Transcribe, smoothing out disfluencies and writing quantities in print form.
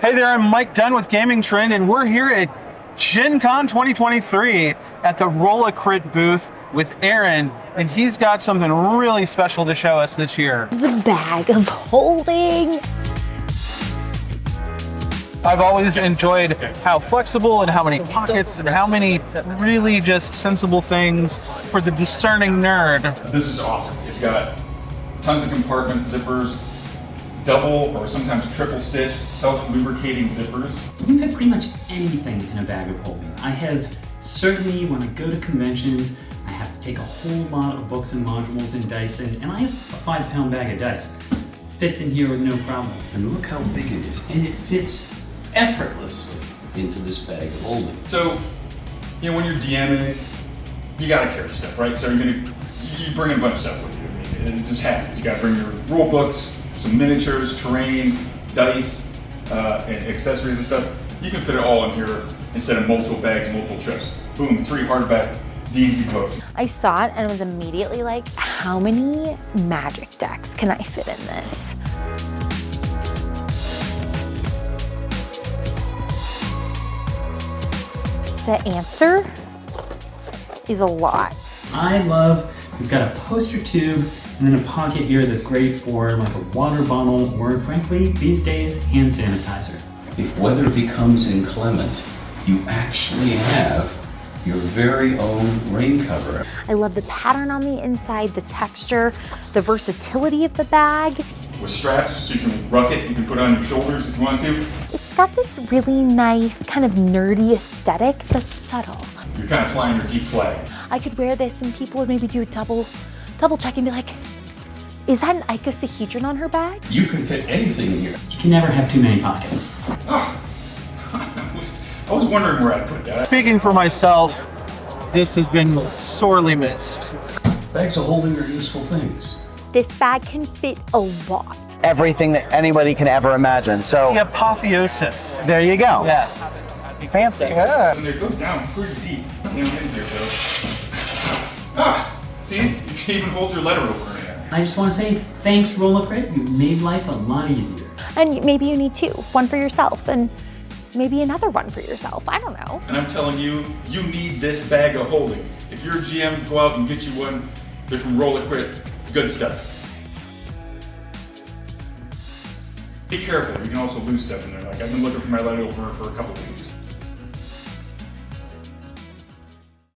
Hey there, I'm Mike Dunn with Gaming Trend, and we're here at Gen Con 2023 at the Rollacrit booth with Aaron, and he's got something really special to show us this year. The bag of holding. I've always enjoyed how flexible and how many pockets and how many really just sensible things for the discerning nerd. This is awesome. It's got tons of compartments, zippers, double or sometimes triple stitched, self-lubricating zippers. You can fit pretty much anything in a bag of holding. I have certainly, when I go to conventions, I have to take a whole lot of books and modules and dice in, and I have a 5-pound bag of dice. Fits in here with no problem. And look how big it is, and it fits effortlessly into this bag of holding. So, you know, when you're DMing, you gotta carry stuff, right? So you bring a bunch of stuff with you. I mean, it just happens. You gotta bring your rule books, some miniatures, terrain, dice, and accessories and stuff. You can fit it all in here instead of multiple bags, multiple trips. Boom, 3 hardback D&D books. I saw it and was immediately like, how many magic decks can I fit in this? The answer is a lot. We've got a poster tube and then a pocket here that's great for like a water bottle or frankly, these days, hand sanitizer. If weather becomes inclement, you actually have your very own rain cover. I love the pattern on the inside, the texture, the versatility of the bag. With straps, so you can ruck it, you can put it on your shoulders if you want to. It's got this really nice, kind of nerdy aesthetic that's subtle. You're kind of flying your geek flag. I could wear this and people would maybe do a double check and be like, is that an icosahedron on her bag? You can fit anything in here. You can never have too many pockets. Oh, I was wondering where I'd put that. Speaking for myself, this has been sorely missed. Bags of holding are useful things. This bag can fit a lot. Everything that anybody can ever imagine. So The apotheosis. there you go. Yes. Fancy. Yeah. And it goes down pretty deep. You know, in here, so. See? You can even hold your letter over in there. I just want to say thanks, Rollacrit. You've made life a lot easier. And maybe you need 2, one for yourself and maybe another one for yourself. I don't know. And I'm telling you, you need this bag of holding. If you're a GM, go out and get you one. They're from Rollacrit. Good stuff. Be careful, you can also lose stuff in there. Like I've been looking for my letter opener for a couple of weeks.